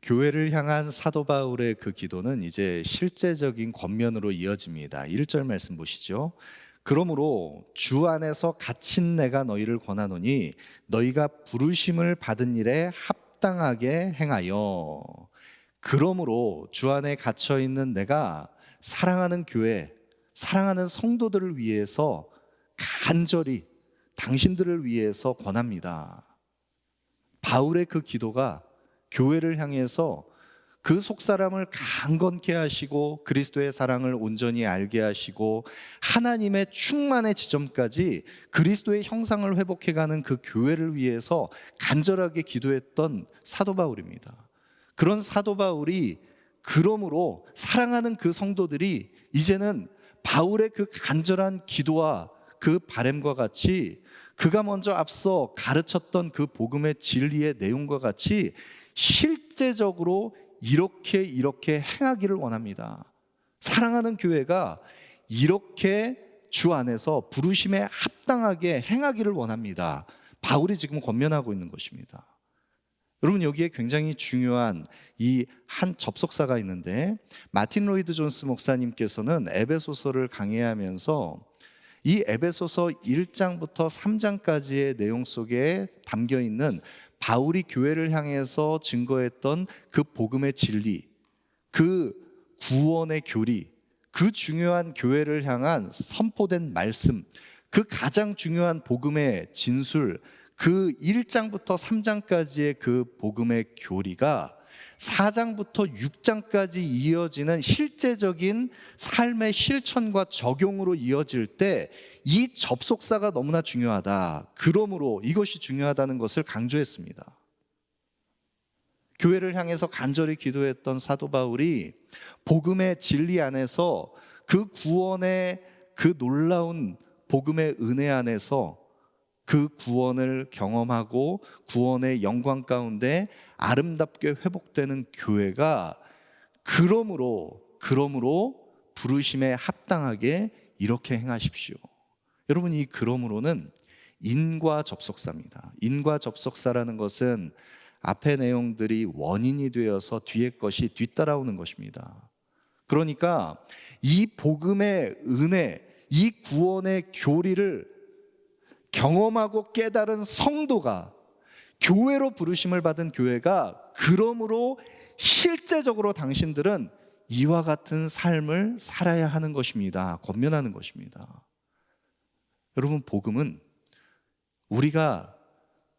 교회를 향한 사도 바울의 그 기도는 이제 실제적인 권면으로 이어집니다. 1절 말씀 보시죠. 그러므로 주 안에서 갇힌 내가 너희를 권하노니 너희가 부르심을 받은 일에 합당하게 행하여. 그러므로 주 안에 갇혀 있는 내가 사랑하는 교회, 사랑하는 성도들을 위해서 간절히 당신들을 위해서 권합니다. 바울의 그 기도가 교회를 향해서 그 속사람을 강건케 하시고 그리스도의 사랑을 온전히 알게 하시고 하나님의 충만의 지점까지 그리스도의 형상을 회복해가는 그 교회를 위해서 간절하게 기도했던 사도 바울입니다. 그런 사도 바울이 그러므로 사랑하는 그 성도들이 이제는 바울의 그 간절한 기도와 그 바램과 같이 그가 먼저 앞서 가르쳤던 그 복음의 진리의 내용과 같이 실제적으로 이렇게 행하기를 원합니다. 사랑하는 교회가 이렇게 주 안에서 부르심에 합당하게 행하기를 원합니다. 바울이 지금 권면하고 있는 것입니다. 여러분, 여기에 굉장히 중요한 이 한 접속사가 있는데, 마틴 로이드 존스 목사님께서는 에베소서를 강해하면서 이 에베소서 1장부터 3장까지의 내용 속에 담겨 있는 바울이 교회를 향해서 증거했던 그 복음의 진리, 그 구원의 교리, 그 중요한 교회를 향한 선포된 말씀, 그 가장 중요한 복음의 진술, 그 1장부터 3장까지의 그 복음의 교리가 4장부터 6장까지 이어지는 실제적인 삶의 실천과 적용으로 이어질 때 이 접속사가 너무나 중요하다. 그러므로 이것이 중요하다는 것을 강조했습니다. 교회를 향해서 간절히 기도했던 사도 바울이 복음의 진리 안에서 그 구원의 그 놀라운 복음의 은혜 안에서 그 구원을 경험하고 구원의 영광 가운데 아름답게 회복되는 교회가 그러므로 부르심에 합당하게 이렇게 행하십시오. 여러분, 이 그러므로는 인과 접속사입니다. 인과 접속사라는 것은 앞의 내용들이 원인이 되어서 뒤의 것이 뒤따라오는 것입니다. 그러니까 이 복음의 은혜, 이 구원의 교리를 경험하고 깨달은 성도가, 교회로 부르심을 받은 교회가 그러므로 실제적으로 당신들은 이와 같은 삶을 살아야 하는 것입니다. 권면하는 것입니다. 여러분, 복음은 우리가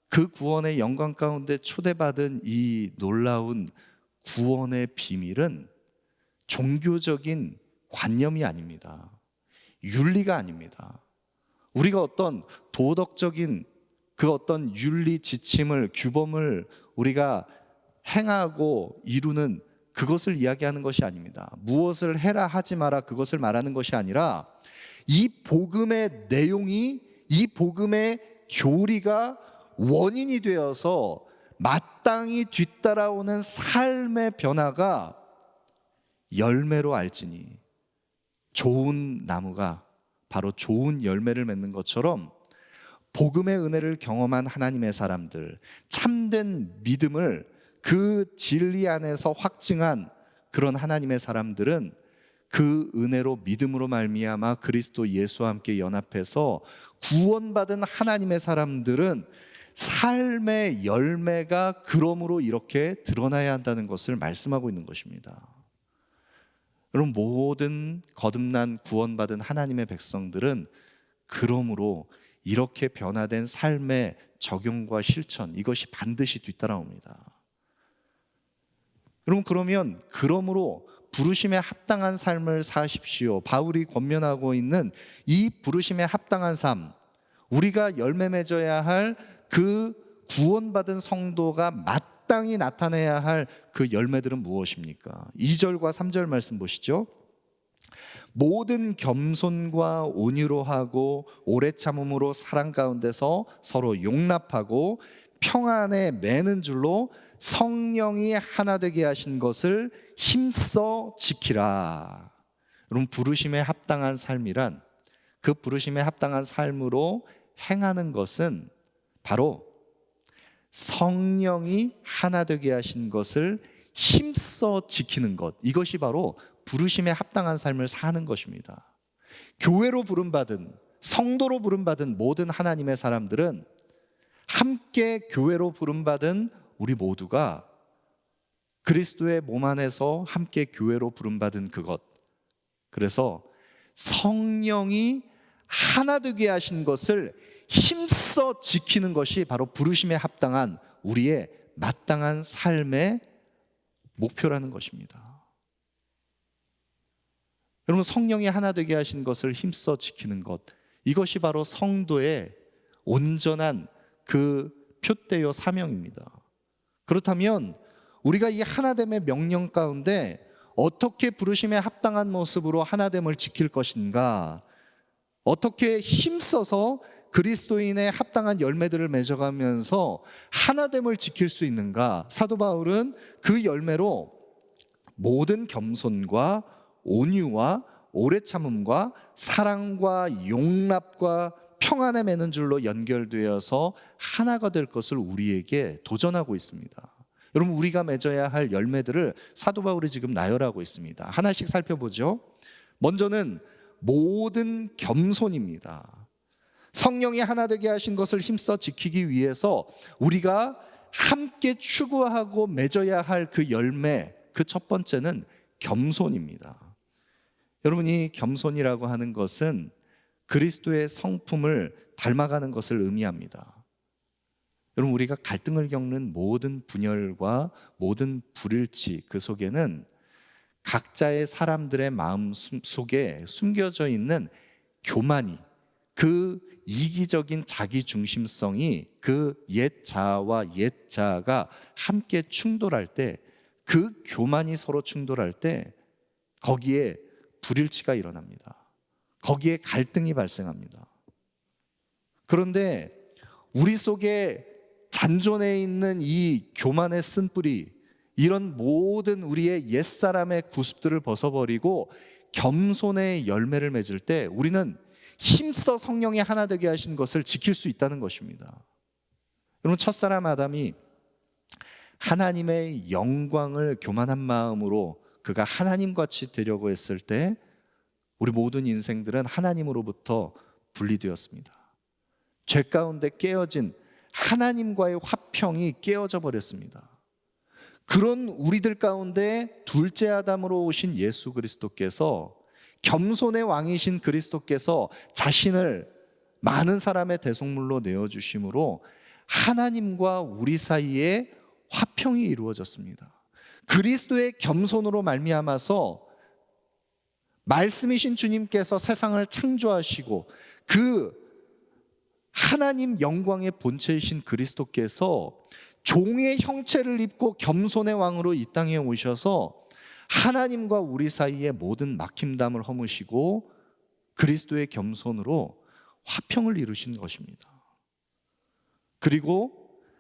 그 구원의 영광 가운데 초대받은 이 놀라운 구원의 비밀은 종교적인 관념이 아닙니다. 윤리가 아닙니다. 우리가 어떤 도덕적인 그 어떤 윤리 지침을, 규범을 우리가 행하고 이루는 그것을 이야기하는 것이 아닙니다. 무엇을 해라 하지 마라 그것을 말하는 것이 아니라 이 복음의 내용이, 이 복음의 교리가 원인이 되어서 마땅히 뒤따라오는 삶의 변화가 열매로 알지니, 좋은 나무가 바로 좋은 열매를 맺는 것처럼 복음의 은혜를 경험한 하나님의 사람들, 참된 믿음을 그 진리 안에서 확증한 그런 하나님의 사람들은 그 은혜로 믿음으로 말미암아 그리스도 예수와 함께 연합해서 구원받은 하나님의 사람들은 삶의 열매가 그러므로 이렇게 드러나야 한다는 것을 말씀하고 있는 것입니다. 여러분, 모든 거듭난 구원받은 하나님의 백성들은 그러므로 이렇게 변화된 삶의 적용과 실천, 이것이 반드시 뒤따라옵니다. 여러분, 그러므로 부르심에 합당한 삶을 사십시오. 바울이 권면하고 있는 이 부르심에 합당한 삶, 우리가 열매 맺어야 할 그 구원받은 성도가 마땅히 나타내야 할 그 열매들은 무엇입니까? 2절과 3절 말씀 보시죠. 모든 겸손과 온유로 하고 오래 참음으로 사랑 가운데서 서로 용납하고 평안에 매는 줄로 성령이 하나 되게 하신 것을 힘써 지키라. 여러분, 부르심에 합당한 삶이란, 그 부르심에 합당한 삶으로 행하는 것은 바로 성령이 하나 되게 하신 것을 힘써 지키는 것, 이것이 바로 부르심에 합당한 삶을 사는 것입니다. 교회로 부름받은, 성도로 부름받은 모든 하나님의 사람들은 함께 교회로 부름받은 우리 모두가 그리스도의 몸 안에서 함께 교회로 부름받은 그것, 그래서 성령이 하나 되게 하신 것을 힘써 지키는 것이 바로 부르심에 합당한 우리의 마땅한 삶의 목표라는 것입니다. 여러분, 성령이 하나 되게 하신 것을 힘써 지키는 것, 이것이 바로 성도의 온전한 그 표대요 사명입니다. 그렇다면 우리가 이 하나됨의 명령 가운데 어떻게 부르심에 합당한 모습으로 하나됨을 지킬 것인가, 어떻게 힘써서 그리스도인의 합당한 열매들을 맺어가면서 하나됨을 지킬 수 있는가? 사도 바울은 그 열매로 모든 겸손과 온유와 오래 참음과 사랑과 용납과 평안에 매는 줄로 연결되어서 하나가 될 것을 우리에게 도전하고 있습니다. 여러분, 우리가 맺어야 할 열매들을 사도 바울이 지금 나열하고 있습니다. 하나씩 살펴보죠. 먼저는 모든 겸손입니다. 성령이 하나 되게 하신 것을 힘써 지키기 위해서 우리가 함께 추구하고 맺어야 할 그 열매, 그 첫 번째는 겸손입니다. 여러분, 이 겸손이라고 하는 것은 그리스도의 성품을 닮아가는 것을 의미합니다. 여러분, 우리가 갈등을 겪는 모든 분열과 모든 불일치, 그 속에는 각자의 사람들의 마음 속에 숨겨져 있는 교만이, 그 이기적인 자기 중심성이 그 옛 자아와 옛 자아가 함께 충돌할 때, 그 교만이 서로 충돌할 때 거기에 불일치가 일어납니다. 거기에 갈등이 발생합니다. 그런데 우리 속에 잔존해 있는 이 교만의 쓴뿌리, 이런 모든 우리의 옛사람의 구습들을 벗어버리고 겸손의 열매를 맺을 때 우리는 힘써 성령이 하나 되게 하신 것을 지킬 수 있다는 것입니다. 여러분, 첫사람 아담이 하나님의 영광을 교만한 마음으로 그가 하나님같이 되려고 했을 때 우리 모든 인생들은 하나님으로부터 분리되었습니다. 죄 가운데 깨어진 하나님과의 화평이 깨어져 버렸습니다. 그런 우리들 가운데 둘째 아담으로 오신 예수 그리스도께서, 겸손의 왕이신 그리스도께서 자신을 많은 사람의 대속물로 내어주심으로 하나님과 우리 사이에 화평이 이루어졌습니다. 그리스도의 겸손으로 말미암아서 말씀이신 주님께서 세상을 창조하시고 그 하나님 영광의 본체이신 그리스도께서 종의 형체를 입고 겸손의 왕으로 이 땅에 오셔서 하나님과 우리 사이의 모든 막힘담을 허무시고 그리스도의 겸손으로 화평을 이루신 것입니다. 그리고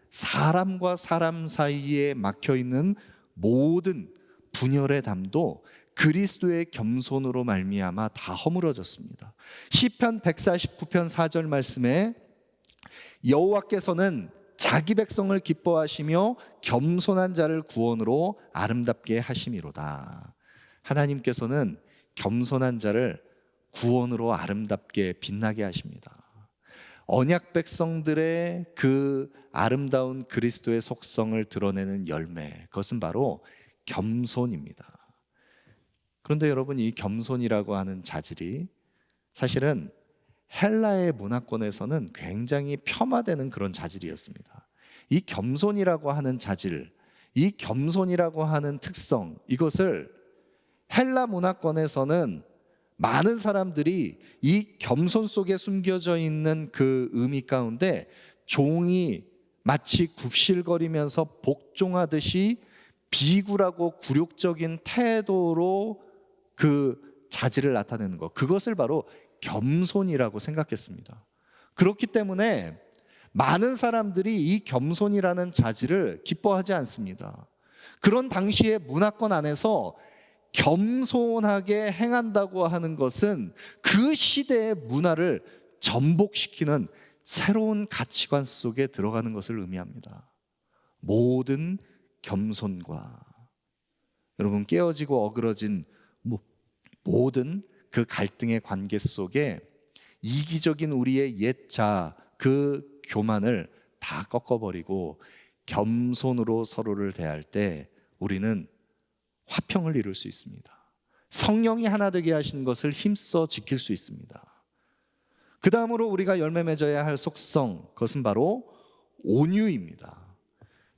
사람과 사람 사이에 막혀있는 모든 분열의 담도 그리스도의 겸손으로 말미암아 다 허물어졌습니다. 시편 149편 4절 말씀에 여호와께서는 자기 백성을 기뻐하시며 겸손한 자를 구원으로 아름답게 하심이로다. 하나님께서는 겸손한 자를 구원으로 아름답게 빛나게 하십니다. 언약 백성들의 그 아름다운 그리스도의 속성을 드러내는 열매, 그것은 바로 겸손입니다. 그런데 여러분, 이 겸손이라고 하는 자질이 사실은 헬라의 문화권에서는 굉장히 폄하되는 그런 자질이었습니다. 이 겸손이라고 하는 자질, 이 겸손이라고 하는 특성, 이것을 헬라 문화권에서는 많은 사람들이 이 겸손 속에 숨겨져 있는 그 의미 가운데 종이 마치 굽실거리면서 복종하듯이 비굴하고 굴욕적인 태도로 그 자질을 나타내는 것, 그것을 바로 겸손이라고 생각했습니다. 그렇기 때문에 많은 사람들이 이 겸손이라는 자질을 기뻐하지 않습니다. 그런 당시의 문화권 안에서 겸손하게 행한다고 하는 것은 그 시대의 문화를 전복시키는 새로운 가치관 속에 들어가는 것을 의미합니다. 모든 겸손과 여러분, 깨어지고 어그러진 모든 그 갈등의 관계 속에 이기적인 우리의 옛 자, 그 교만을 다 꺾어버리고 겸손으로 서로를 대할 때 우리는 화평을 이룰 수 있습니다. 성령이 하나 되게 하신 것을 힘써 지킬 수 있습니다. 그 다음으로 우리가 열매 맺어야 할 속성, 그것은 바로 온유입니다.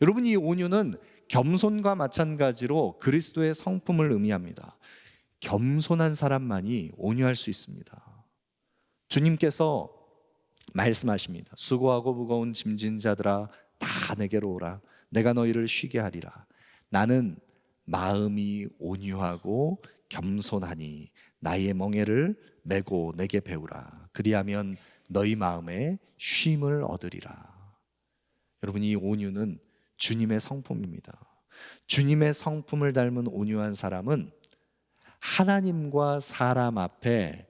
여러분, 이 온유는 겸손과 마찬가지로 그리스도의 성품을 의미합니다. 겸손한 사람만이 온유할 수 있습니다. 주님께서 말씀하십니다. 수고하고 무거운 짐진 자들아 다 내게로 오라. 내가 너희를 쉬게 하리라. 나는 마음이 온유하고 겸손하니 나의 멍에를 메고 내게 배우라. 그리하면 너희 마음에 쉼을 얻으리라. 여러분, 이 온유는 주님의 성품입니다. 주님의 성품을 닮은 온유한 사람은 하나님과 사람 앞에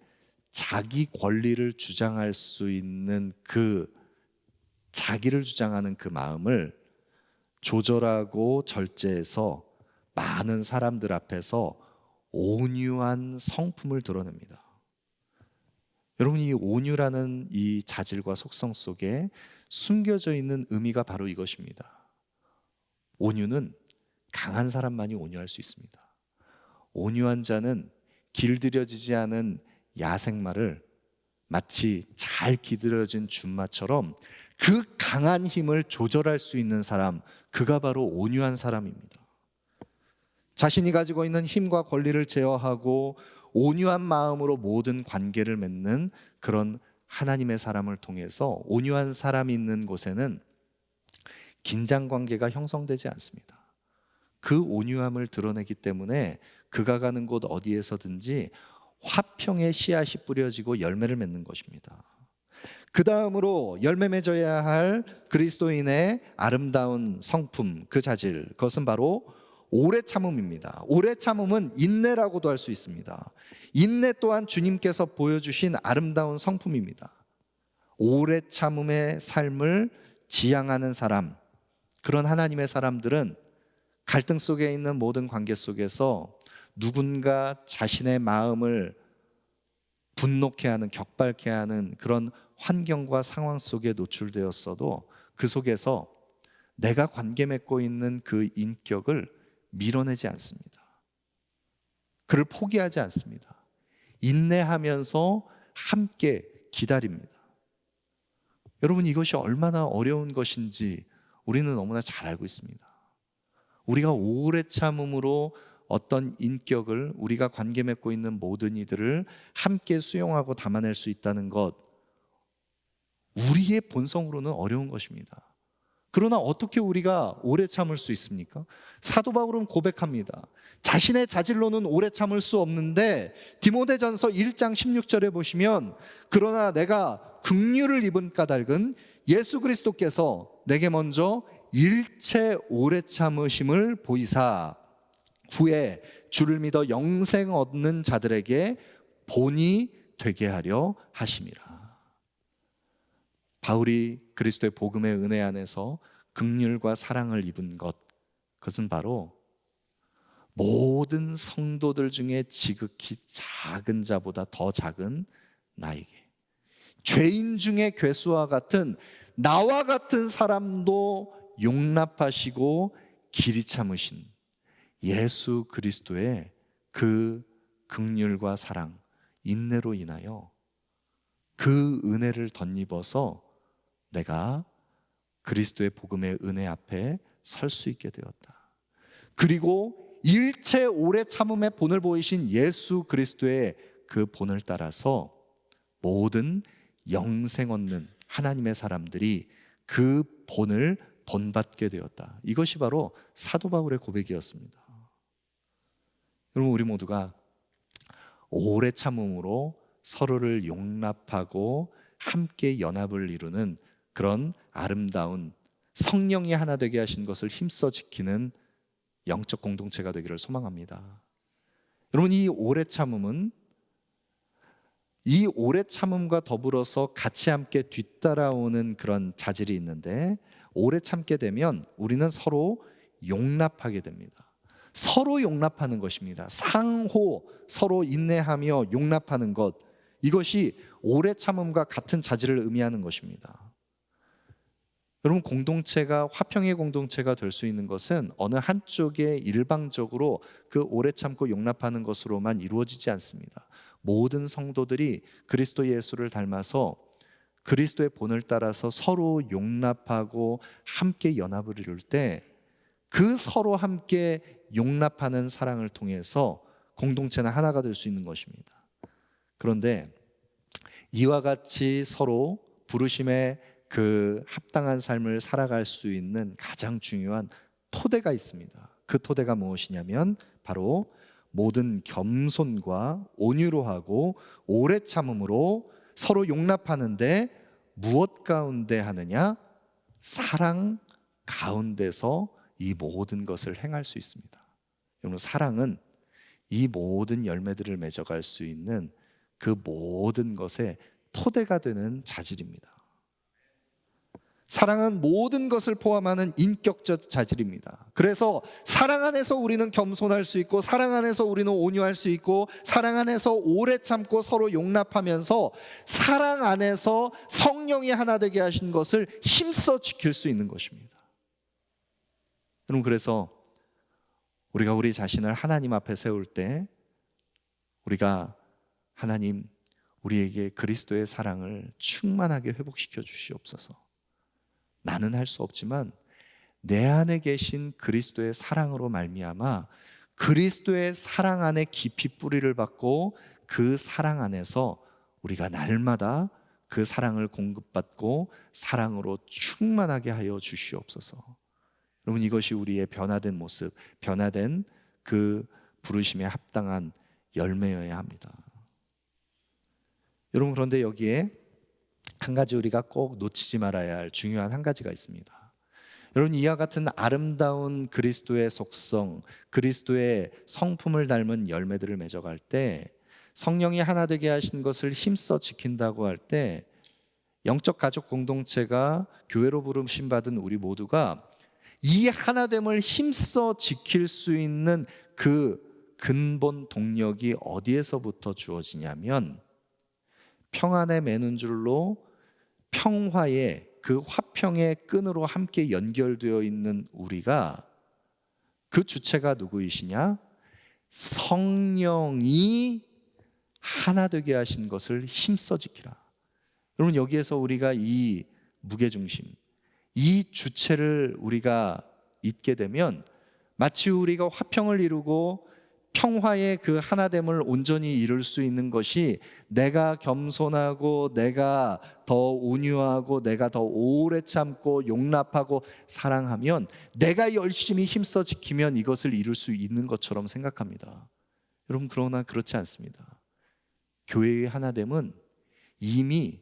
자기 권리를 주장할 수 있는 자기를 주장하는 그 마음을 조절하고 절제해서 많은 사람들 앞에서 온유한 성품을 드러냅니다. 여러분, 이 온유라는 이 자질과 속성 속에 숨겨져 있는 의미가 바로 이것입니다. 온유는 강한 사람만이 온유할 수 있습니다. 온유한 자는 길들여지지 않은 야생마를 마치 잘 기들여진 준마처럼 그 강한 힘을 조절할 수 있는 사람, 그가 바로 온유한 사람입니다. 자신이 가지고 있는 힘과 권리를 제어하고 온유한 마음으로 모든 관계를 맺는 그런 하나님의 사람을 통해서 온유한 사람이 있는 곳에는 긴장 관계가 형성되지 않습니다. 그 온유함을 드러내기 때문에 그가 가는 곳 어디에서든지 화평의 씨앗이 뿌려지고 열매를 맺는 것입니다. 그 다음으로 열매 맺어야 할 그리스도인의 아름다운 성품, 그 자질, 그것은 바로 오래 참음입니다. 오래 참음은 인내라고도 할 수 있습니다. 인내 또한 주님께서 보여주신 아름다운 성품입니다. 오래 참음의 삶을 지향하는 사람, 그런 하나님의 사람들은 갈등 속에 있는 모든 관계 속에서 누군가 자신의 마음을 분노케 하는, 격발케 하는 그런 환경과 상황 속에 노출되었어도 그 속에서 내가 관계 맺고 있는 그 인격을 밀어내지 않습니다. 그를 포기하지 않습니다. 인내하면서 함께 기다립니다. 여러분, 이것이 얼마나 어려운 것인지 우리는 너무나 잘 알고 있습니다. 우리가 오래 참음으로 어떤 인격을, 우리가 관계 맺고 있는 모든 이들을 함께 수용하고 담아낼 수 있다는 것, 우리의 본성으로는 어려운 것입니다. 그러나 어떻게 우리가 오래 참을 수 있습니까? 사도 바울은 고백합니다. 자신의 자질로는 오래 참을 수 없는데 디모데전서 1장 16절에 보시면, 그러나 내가 긍휼을 입은 까닭은 예수 그리스도께서 내게 먼저 일체 오래 참으심을 보이사 후에 주를 믿어 영생 얻는 자들에게 본이 되게 하려 하심이라. 바울이 그리스도의 복음의 은혜 안에서 긍휼과 사랑을 입은 것, 그것은 바로 모든 성도들 중에 지극히 작은 자보다 더 작은 나에게, 죄인 중에 괴수와 같은 나와 같은 사람도 용납하시고 길이 참으신 예수 그리스도의 그 긍휼과 사랑, 인내로 인하여 그 은혜를 덧입어서 내가 그리스도의 복음의 은혜 앞에 설 수 있게 되었다. 그리고 일체 오래 참음의 본을 보이신 예수 그리스도의 그 본을 따라서 모든 영생 얻는 하나님의 사람들이 그 본을 본받게 되었다. 이것이 바로 사도 바울의 고백이었습니다. 여러분, 우리 모두가 오래 참음으로 서로를 용납하고 함께 연합을 이루는 그런 아름다운 성령이 하나 되게 하신 것을 힘써 지키는 영적 공동체가 되기를 소망합니다. 여러분, 이 오래 참음과 더불어서 같이 함께 뒤따라오는 그런 자질이 있는데, 오래 참게 되면 우리는 서로 용납하게 됩니다. 서로 용납하는 것입니다. 상호 서로 인내하며 용납하는 것, 이것이 오래 참음과 같은 자질을 의미하는 것입니다. 여러분, 공동체가 화평의 공동체가 될 수 있는 것은 어느 한쪽에 일방적으로 그 오래 참고 용납하는 것으로만 이루어지지 않습니다. 모든 성도들이 그리스도 예수를 닮아서 그리스도의 본을 따라서 서로 용납하고 함께 연합을 이룰 때 그 서로 함께 용납하는 사랑을 통해서 공동체는 하나가 될 수 있는 것입니다. 그런데 이와 같이 서로 부르심에 그 합당한 삶을 살아갈 수 있는 가장 중요한 토대가 있습니다. 그 토대가 무엇이냐면 바로 모든 겸손과 온유로 하고 오래 참음으로 서로 용납하는데 무엇 가운데 하느냐? 사랑 가운데서 이 모든 것을 행할 수 있습니다. 여러분, 사랑은 이 모든 열매들을 맺어갈 수 있는 그 모든 것의 토대가 되는 자질입니다. 사랑은 모든 것을 포함하는 인격적 자질입니다. 그래서 사랑 안에서 우리는 겸손할 수 있고, 사랑 안에서 우리는 온유할 수 있고, 사랑 안에서 오래 참고 서로 용납하면서 사랑 안에서 성령이 하나 되게 하신 것을 힘써 지킬 수 있는 것입니다. 여러분, 그래서 우리가 우리 자신을 하나님 앞에 세울 때 우리가 하나님, 우리에게 그리스도의 사랑을 충만하게 회복시켜 주시옵소서. 나는 할 수 없지만 내 안에 계신 그리스도의 사랑으로 말미암아 그리스도의 사랑 안에 깊이 뿌리를 받고 그 사랑 안에서 우리가 날마다 그 사랑을 공급받고 사랑으로 충만하게 하여 주시옵소서. 여러분, 이것이 우리의 변화된 모습, 변화된 그 부르심에 합당한 열매여야 합니다. 여러분, 그런데 여기에 한 가지 우리가 꼭 놓치지 말아야 할 중요한 한 가지가 있습니다. 여러분, 이와 같은 아름다운 그리스도의 속성, 그리스도의 성품을 닮은 열매들을 맺어갈 때, 성령이 하나 되게 하신 것을 힘써 지킨다고 할 때, 영적 가족 공동체가 교회로 부르심 받은 우리 모두가 이 하나됨을 힘써 지킬 수 있는 그 근본 동력이 어디에서부터 주어지냐면, 평안에 매는 줄로 평화의 그 화평의 끈으로 함께 연결되어 있는 우리가, 그 주체가 누구이시냐? 성령이 하나 되게 하신 것을 힘써 지키라. 여러분, 여기에서 우리가 이 무게중심, 이 주체를 우리가 잊게 되면 마치 우리가 화평을 이루고 평화의 그 하나됨을 온전히 이룰 수 있는 것이 내가 겸손하고 내가 더 온유하고 내가 더 오래 참고 용납하고 사랑하면, 내가 열심히 힘써 지키면 이것을 이룰 수 있는 것처럼 생각합니다. 여러분, 그러나 그렇지 않습니다. 교회의 하나됨은 이미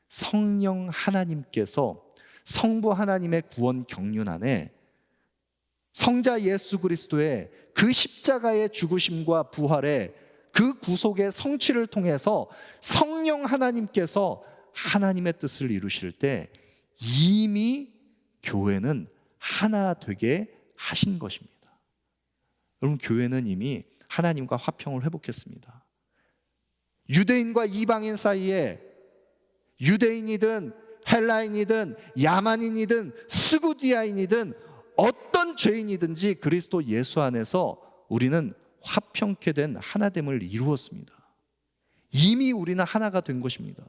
성령 하나님께서 성부 하나님의 구원 경륜 안에 성자 예수 그리스도의 그 십자가의 죽으심과 부활의 그 구속의 성취를 통해서 성령 하나님께서 하나님의 뜻을 이루실 때 이미 교회는 하나 되게 하신 것입니다. 여러분, 교회는 이미 하나님과 화평을 회복했습니다. 유대인과 이방인 사이에 유대인이든 헬라인이든 야만인이든 스구디아인이든 어떤 죄인이든지 그리스도 예수 안에서 우리는 화평케 된 하나됨을 이루었습니다. 이미 우리는 하나가 된 것입니다.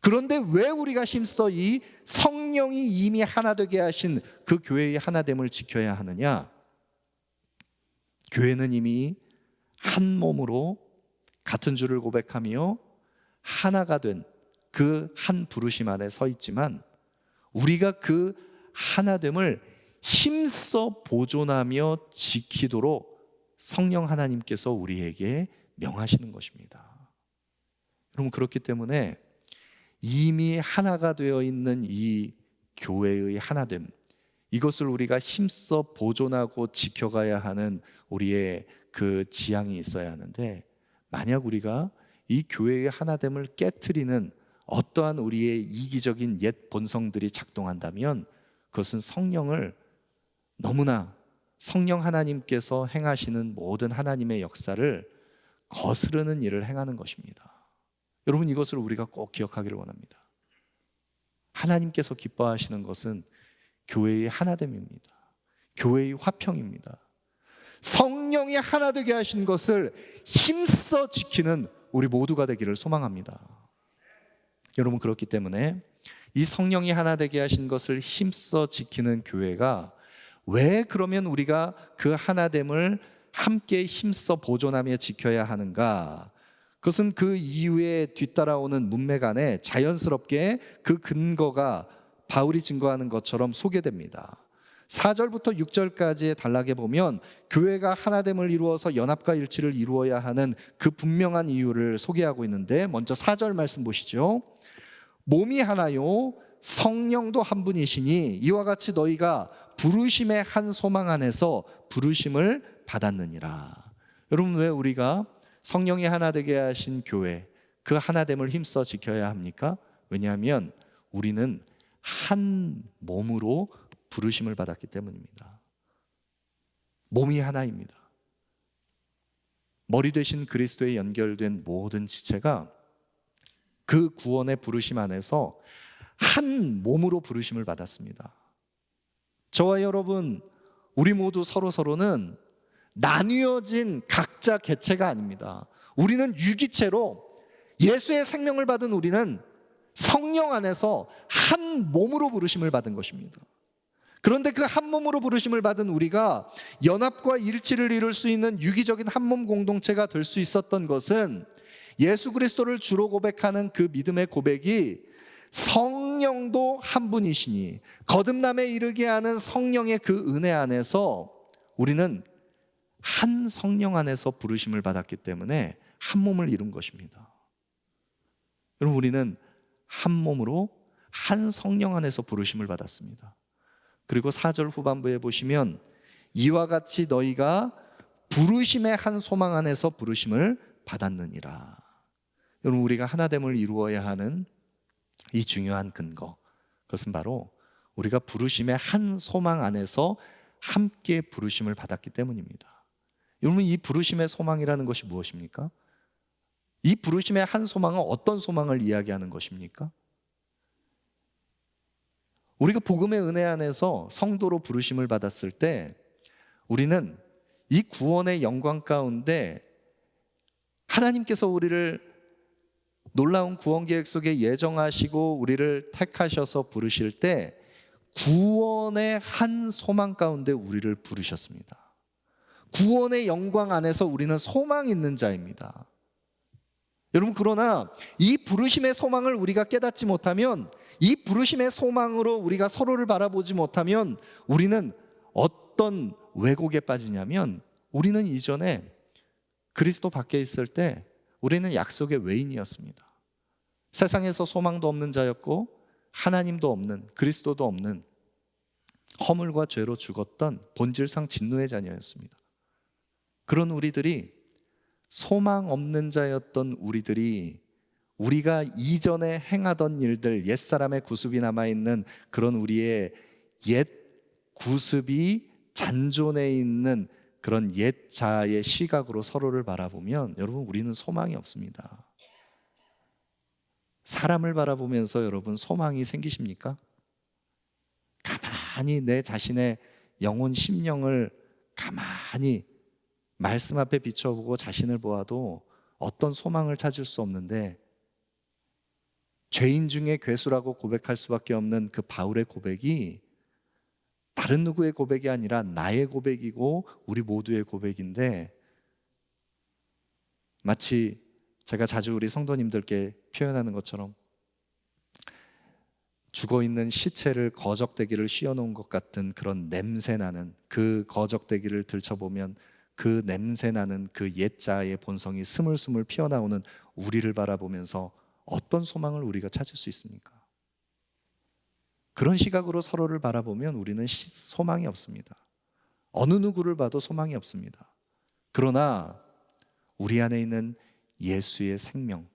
그런데 왜 우리가 힘써 이 성령이 이미 하나 되게 하신 그 교회의 하나됨을 지켜야 하느냐? 교회는 이미 한 몸으로 같은 주를 고백하며 하나가 된 그 한 부르심 안에 서 있지만, 우리가 그 하나됨을 힘써 보존하며 지키도록 성령 하나님께서 우리에게 명하시는 것입니다. 여러분, 그렇기 때문에 이미 하나가 되어 있는 이 교회의 하나됨, 이것을 우리가 힘써 보존하고 지켜가야 하는 우리의 그 지향이 있어야 하는데, 만약 우리가 이 교회의 하나됨을 깨트리는 어떠한 우리의 이기적인 옛 본성들이 작동한다면 그것은 성령을 너무나 성령 하나님께서 행하시는 모든 하나님의 역사를 거스르는 일을 행하는 것입니다. 여러분, 이것을 우리가 꼭 기억하기를 원합니다. 하나님께서 기뻐하시는 것은 교회의 하나됨입니다. 교회의 화평입니다. 성령이 하나 되게 하신 것을 힘써 지키는 우리 모두가 되기를 소망합니다. 여러분, 그렇기 때문에 이 성령이 하나 되게 하신 것을 힘써 지키는 교회가 왜 그러면 우리가 그 하나됨을 함께 힘써 보존하며 지켜야 하는가? 그것은 그 이후에 뒤따라오는 문맥 안에 자연스럽게 그 근거가 바울이 증거하는 것처럼 소개됩니다. 4절부터 6절까지의 단락에 보면 교회가 하나됨을 이루어서 연합과 일치를 이루어야 하는 그 분명한 이유를 소개하고 있는데, 먼저 4절 말씀 보시죠. 몸이 하나요 성령도 한 분이시니 이와 같이 너희가 부르심의 한 소망 안에서 부르심을 받았느니라. 여러분, 왜 우리가 성령이 하나 되게 하신 교회, 그 하나됨을 힘써 지켜야 합니까? 왜냐하면 우리는 한 몸으로 부르심을 받았기 때문입니다. 몸이 하나입니다. 머리 되신 그리스도에 연결된 모든 지체가 그 구원의 부르심 안에서 한 몸으로 부르심을 받았습니다. 저와 여러분, 우리 모두 서로는 나뉘어진 각자 개체가 아닙니다. 우리는 유기체로 예수의 생명을 받은 우리는 성령 안에서 한 몸으로 부르심을 받은 것입니다. 그런데 그 한 몸으로 부르심을 받은 우리가 연합과 일치를 이룰 수 있는 유기적인 한 몸 공동체가 될 수 있었던 것은 예수 그리스도를 주로 고백하는 그 믿음의 고백이 성령도 한 분이시니 거듭남에 이르게 하는 성령의 그 은혜 안에서 우리는 한 성령 안에서 부르심을 받았기 때문에 한 몸을 이룬 것입니다. 여러분, 우리는 한 몸으로 한 성령 안에서 부르심을 받았습니다. 그리고 4절 후반부에 보시면 이와 같이 너희가 부르심의 한 소망 안에서 부르심을 받았느니라. 여러분, 우리가 하나됨을 이루어야 하는 이 중요한 근거, 그것은 바로 우리가 부르심의 한 소망 안에서 함께 부르심을 받았기 때문입니다. 여러분, 이 부르심의 소망이라는 것이 무엇입니까? 이 부르심의 한 소망은 어떤 소망을 이야기하는 것입니까? 우리가 복음의 은혜 안에서 성도로 부르심을 받았을 때 우리는 이 구원의 영광 가운데 하나님께서 우리를 놀라운 구원 계획 속에 예정하시고 우리를 택하셔서 부르실 때 구원의 한 소망 가운데 우리를 부르셨습니다. 구원의 영광 안에서 우리는 소망 있는 자입니다. 여러분, 그러나 이 부르심의 소망을 우리가 깨닫지 못하면, 이 부르심의 소망으로 우리가 서로를 바라보지 못하면 우리는 어떤 왜곡에 빠지냐면, 우리는 이전에 그리스도 밖에 있을 때 우리는 약속의 외인이었습니다. 세상에서 소망도 없는 자였고 하나님도 없는, 그리스도도 없는 허물과 죄로 죽었던 본질상 진노의 자녀였습니다. 그런 우리들이, 소망 없는 자였던 우리들이 우리가 이전에 행하던 일들, 옛사람의 구습이 남아있는 그런 우리의 옛 구습이 잔존해 있는 그런 옛 자아의 시각으로 서로를 바라보면 여러분, 우리는 소망이 없습니다. 사람을 바라보면서 여러분, 소망이 생기십니까? 가만히 내 자신의 영혼, 심령을 가만히 말씀 앞에 비춰보고 자신을 보아도 어떤 소망을 찾을 수 없는데, 죄인 중에 괴수라고 고백할 수밖에 없는 그 바울의 고백이 다른 누구의 고백이 아니라 나의 고백이고 우리 모두의 고백인데, 마치 제가 자주 우리 성도님들께 표현하는 것처럼 죽어있는 시체를 거적대기를 씌워놓은 것 같은 그런 냄새나는, 그 거적대기를 들춰보면 그 냄새나는 그 옛자의 본성이 스물스물 피어나오는 우리를 바라보면서 어떤 소망을 우리가 찾을 수 있습니까? 그런 시각으로 서로를 바라보면 우리는 소망이 없습니다. 어느 누구를 봐도 소망이 없습니다. 그러나 우리 안에 있는 예수의 생명,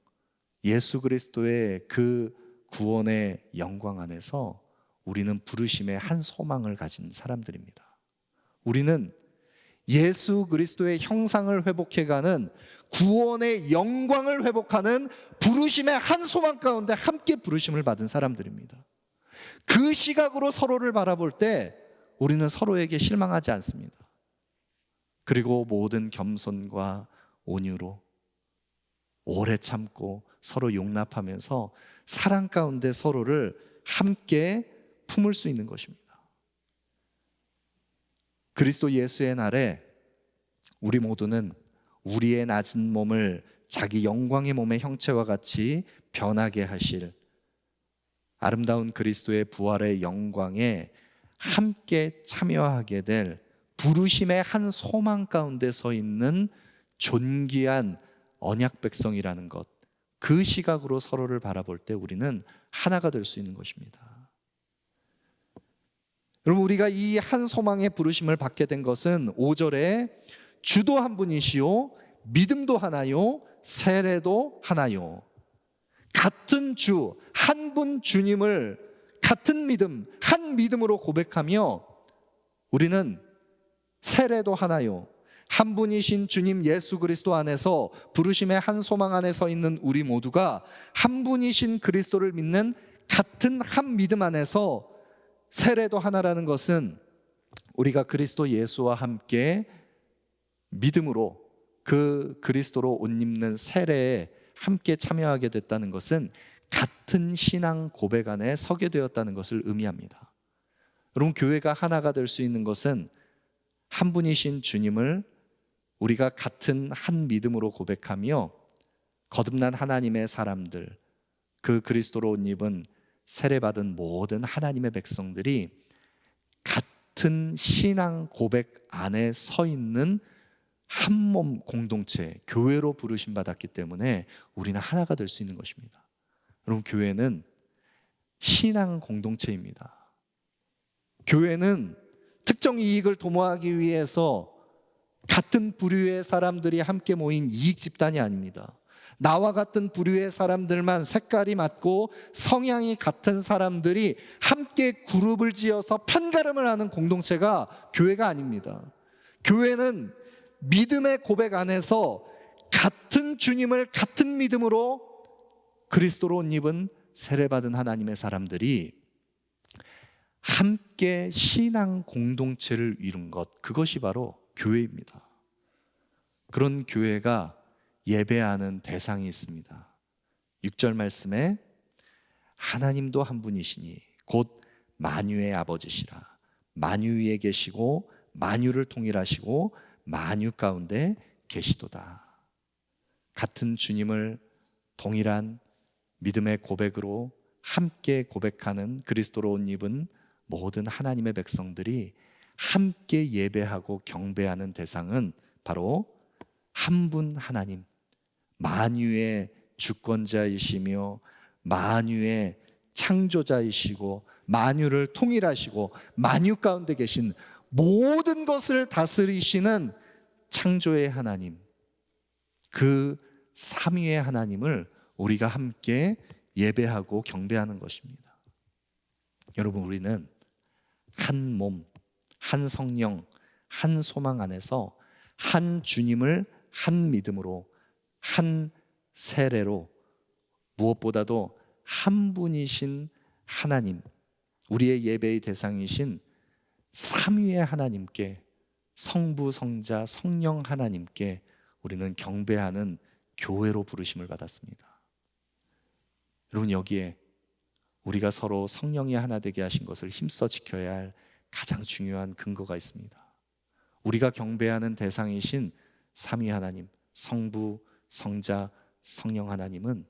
예수 그리스도의 그 구원의 영광 안에서 우리는 부르심의 한 소망을 가진 사람들입니다. 우리는 예수 그리스도의 형상을 회복해가는 구원의 영광을 회복하는 부르심의 한 소망 가운데 함께 부르심을 받은 사람들입니다. 그 시각으로 서로를 바라볼 때 우리는 서로에게 실망하지 않습니다. 그리고 모든 겸손과 온유로 오래 참고 서로 용납하면서 사랑 가운데 서로를 함께 품을 수 있는 것입니다. 그리스도 예수의 날에 우리 모두는 우리의 낮은 몸을 자기 영광의 몸의 형체와 같이 변하게 하실 아름다운 그리스도의 부활의 영광에 함께 참여하게 될 부르심의 한 소망 가운데 서 있는 존귀한 언약 백성이라는 것, 그 시각으로 서로를 바라볼 때 우리는 하나가 될 수 있는 것입니다. 여러분, 우리가 이 한 소망의 부르심을 받게 된 것은 5절에 주도 한 분이시요 믿음도 하나요 세례도 하나요. 같은 주, 한 분 주님을 같은 믿음, 한 믿음으로 고백하며 우리는 세례도 하나요. 한 분이신 주님 예수 그리스도 안에서 부르심의 한 소망 안에 서 있는 우리 모두가 한 분이신 그리스도를 믿는 같은 한 믿음 안에서 세례도 하나라는 것은 우리가 그리스도 예수와 함께 믿음으로 그 그리스도로 옷 입는 세례에 함께 참여하게 됐다는 것은 같은 신앙 고백 안에 서게 되었다는 것을 의미합니다. 여러분, 교회가 하나가 될 수 있는 것은 한 분이신 주님을 우리가 같은 한 믿음으로 고백하며 거듭난 하나님의 사람들, 그 그리스도로 옷 입은 세례받은 모든 하나님의 백성들이 같은 신앙 고백 안에 서 있는 한 몸 공동체, 교회로 부르심 받았기 때문에 우리는 하나가 될 수 있는 것입니다. 여러분, 교회는 신앙 공동체입니다. 교회는 특정 이익을 도모하기 위해서 같은 부류의 사람들이 함께 모인 이익 집단이 아닙니다. 나와 같은 부류의 사람들만, 색깔이 맞고 성향이 같은 사람들이 함께 그룹을 지어서 판가름을 하는 공동체가 교회가 아닙니다. 교회는 믿음의 고백 안에서 같은 주님을 같은 믿음으로 그리스도로 옷 입은 세례받은 하나님의 사람들이 함께 신앙 공동체를 이룬 것, 그것이 바로 교회입니다. 그런 교회가 예배하는 대상이 있습니다. 6절 말씀에 하나님도 한 분이시니 곧 만유의 아버지시라. 만유 위에 계시고 만유를 통일하시고 만유 가운데 계시도다. 같은 주님을 동일한 믿음의 고백으로 함께 고백하는 그리스도로 옷 입은 모든 하나님의 백성들이 함께 예배하고 경배하는 대상은 바로 한 분 하나님, 만유의 주권자이시며 만유의 창조자이시고 만유를 통일하시고 만유 가운데 계신 모든 것을 다스리시는 창조의 하나님, 그 삼위의 하나님을 우리가 함께 예배하고 경배하는 것입니다. 여러분, 우리는 한 몸, 한 성령, 한 소망 안에서 한 주님을 한 믿음으로, 한 세례로, 무엇보다도 한 분이신 하나님, 우리의 예배의 대상이신 삼위의 하나님께, 성부, 성자, 성령 하나님께 우리는 경배하는 교회로 부르심을 받았습니다. 여러분, 여기에 우리가 서로 성령이 하나 되게 하신 것을 힘써 지켜야 할 가장 중요한 근거가 있습니다. 우리가 경배하는 대상이신 삼위 하나님, 성부, 성자, 성령 하나님은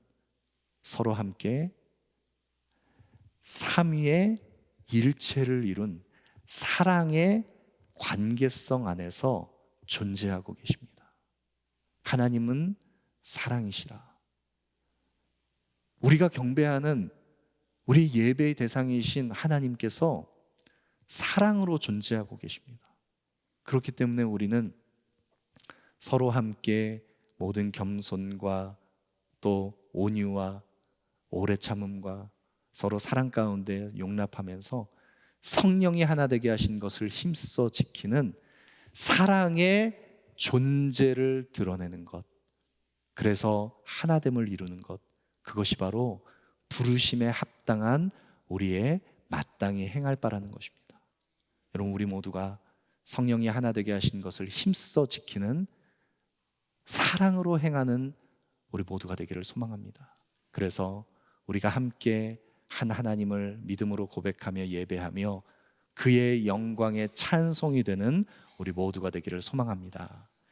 서로 함께 삼위의 일체를 이룬 사랑의 관계성 안에서 존재하고 계십니다. 하나님은 사랑이시라. 우리가 경배하는 우리 예배의 대상이신 하나님께서 사랑으로 존재하고 계십니다. 그렇기 때문에 우리는 서로 함께 모든 겸손과 또 온유와 오래 참음과 서로 사랑 가운데 용납하면서 성령이 하나 되게 하신 것을 힘써 지키는 사랑의 존재를 드러내는 것, 그래서 하나됨을 이루는 것, 그것이 바로 부르심에 합당한 우리의 마땅히 행할 바라는 것입니다. 여러분, 우리 모두가 성령이 하나 되게 하신 것을 힘써 지키는 사랑으로 행하는 우리 모두가 되기를 소망합니다. 그래서 우리가 함께 한 하나님을 믿음으로 고백하며 예배하며 그의 영광에 찬송이 되는 우리 모두가 되기를 소망합니다.